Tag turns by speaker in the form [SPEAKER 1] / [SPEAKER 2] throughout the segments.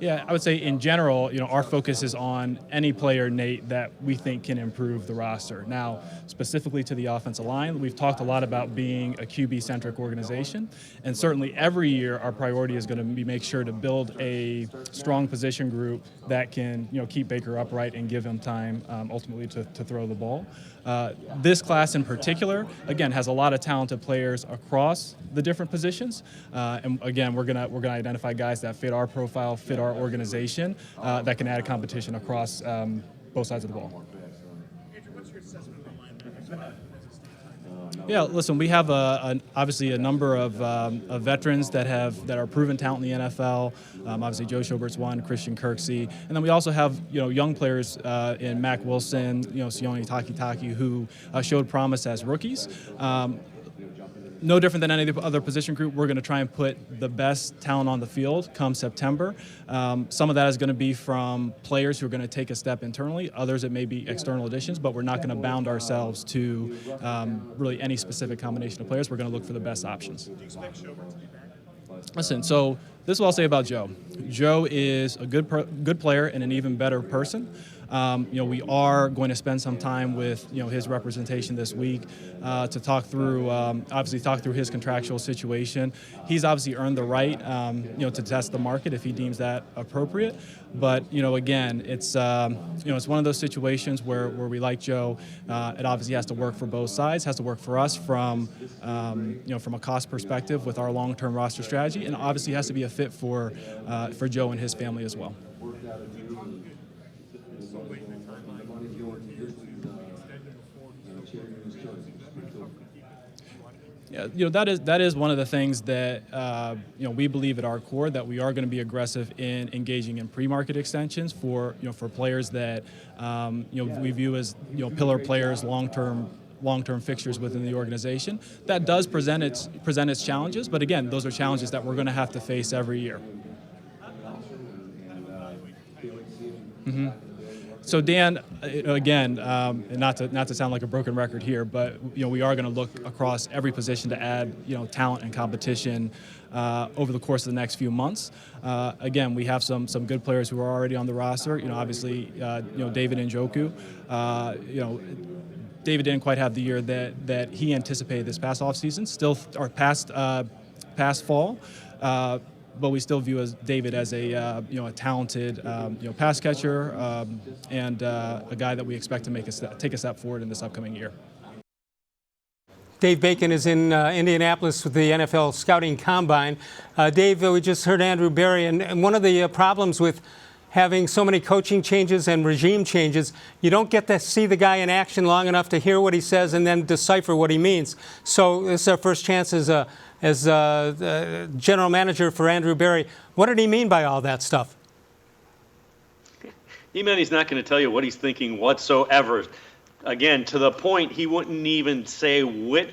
[SPEAKER 1] Yeah, I would say in general, our focus is on any player, Nate, that we think can improve the roster. Now, specifically to the offensive line, we've talked a lot about being a QB-centric organization, and certainly every year our priority is going to be make sure to build a strong position group that can, keep Baker upright and give him time ultimately to throw the ball. This class in particular, again, has a lot of talented players across the different positions, and again, we're gonna identify guys that fit our profile, fit our organization, that can add competition across both sides of the ball.
[SPEAKER 2] Andrew, what's your assessment of the linebackers?
[SPEAKER 1] Yeah, listen, we have obviously a number of veterans that are proven talent in the NFL. Obviously, Joe Schobert's one, Christian Kirksey, and then we also have young players in Mac Wilson, Sione Takitaki, who showed promise as rookies. No different than any other position group, we're going to try and put the best talent on the field come September. Some of that is going to be from players who are going to take a step internally. Others, it may be external additions, but we're not going to bound ourselves to really any specific combination of players. We're going to look for the best options.
[SPEAKER 2] Do you expect Schobert to be back?
[SPEAKER 1] Listen, so this is what I'll say about Joe. Joe is a good player and an even better person. We are going to spend some time with his representation this week to talk through his contractual situation. He's obviously earned the right to test the market if he deems that appropriate. But again, it's one of those situations where we like Joe. It obviously has to work for both sides. Has to work for us from a cost perspective with our long-term roster strategy, and obviously has to be a fit for Joe and his family as well. Yeah, that is one of the things that we believe at our core, that we are going to be aggressive in engaging in pre-market extensions for players that we view as pillar players, long-term fixtures within the organization. That does present its challenges, but again, those are challenges that we're going to have to face every year. Mm-hmm. So Dan, again, not to sound like a broken record here, but we are going to look across every position to add talent and competition over the course of the next few months. Again, we have some good players who are already on the roster. Obviously, David-njoku. David didn't quite have the year that he anticipated this past offseason, past fall. But we still view David as a talented pass catcher and a guy that we expect to take a step forward in this upcoming year.
[SPEAKER 3] Dave Bacon is in Indianapolis with the NFL Scouting Combine. Dave, we just heard Andrew Berry, and one of the problems with having so many coaching changes and regime changes, you don't get to see the guy in action long enough to hear what he says and then decipher what he means. So this is our first chance as general manager for Andrew Berry. What did he mean by all that stuff?
[SPEAKER 4] He meant he's not going to tell you what he's thinking whatsoever. Again, to the point, he wouldn't even say what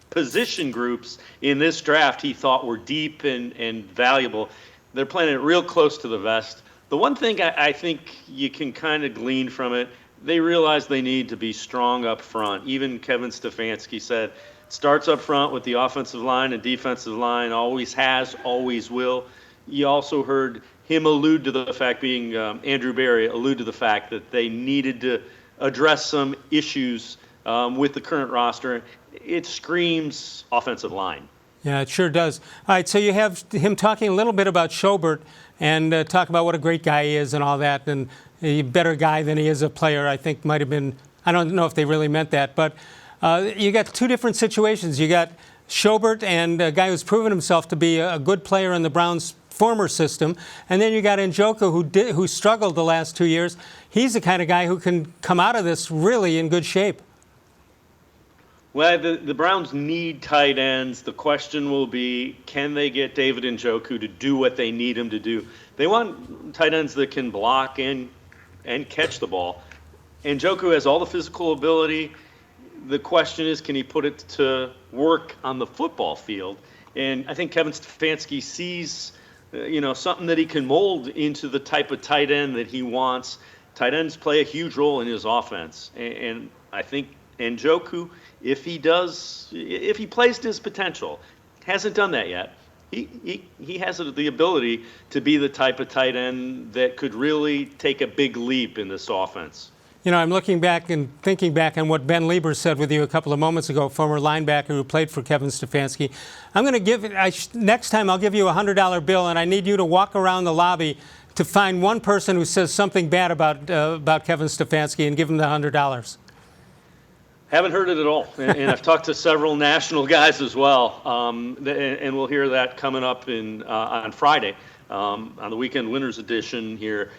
[SPEAKER 4] position groups in this draft he thought were deep and valuable. They're playing it real close to the vest. The one thing I think you can kind of glean from it, they realize they need to be strong up front. Even Kevin-Stefanski said, starts up front with the offensive line and defensive line, always has, always will. You also heard him allude to the fact, being Andrew Berry, allude to the fact that they needed to address some issues with the current roster. It screams offensive line.
[SPEAKER 3] Yeah, it sure does. All right, so you have him talking a little bit about Schobert and talk about what a great guy he is and all that, and a better guy than he is a player, I think might have been, I don't know if they really meant that, but you got two different situations. You got Schobert, and a guy who's proven himself to be a good player in the Browns' former system, and then you got Njoku, who struggled the last 2 years. He's the kind of guy who can come out of this really in good shape.
[SPEAKER 4] Well, the Browns need tight ends. The question will be, can they get David-Njoku to do what they need him to do? They want tight ends that can block and catch the ball. Njoku has all the physical ability. The question is, can he put it to work on the football field? And I think Kevin Stefanski sees, something that he can mold into the type of tight end that he wants. Tight ends play a huge role in his offense. And I think Njoku, if he plays to his potential, hasn't done that yet, he has the ability to be the type of tight end that could really take a big leap in this offense.
[SPEAKER 3] You know, I'm looking back and thinking back on what Ben Lieber said with you a couple of moments ago, former linebacker who played for Kevin Stefanski. I'm going to give next time I'll give you a $100 bill, and I need you to walk around the lobby to find one person who says something bad about Kevin Stefanski and give him the $100.
[SPEAKER 4] Haven't heard it at all, and I've talked to several national guys as well, and we'll hear that coming up on Friday on the Weekend Winners Edition here.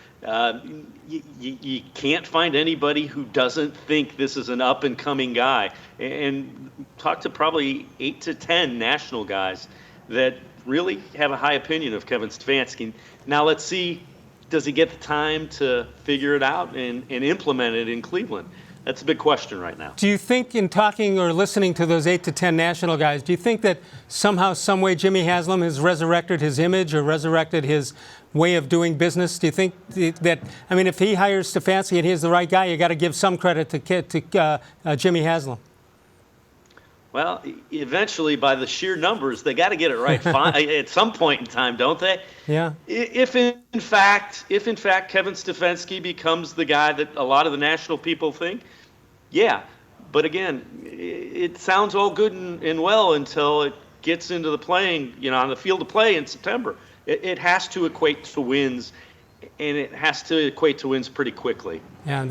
[SPEAKER 4] You can't find anybody who doesn't think this is an up-and-coming guy, and talk to probably 8 to 10 national guys that really have a high opinion of Kevin Stefanski. Now let's see, does he get the time to figure it out and implement it in Cleveland? That's a big question right now.
[SPEAKER 3] Do you think, in talking or listening to those 8 to 10 national guys, do you think that somehow, some way, Jimmy Haslam has resurrected his image or resurrected his way of doing business? Do you think that, I mean, if he hires Stefanski and he's the right guy, you got to give some credit to Jimmy Haslam?
[SPEAKER 4] Well, eventually, by the sheer numbers, they got to get it right at some point in time, don't they?
[SPEAKER 3] Yeah.
[SPEAKER 4] If in fact Kevin Stefanski becomes the guy that a lot of the national people think, yeah. But again, it sounds all good and well until it gets into the playing, on the field of play in September. It has to equate to wins, and it has to equate to wins pretty quickly.
[SPEAKER 3] Yeah.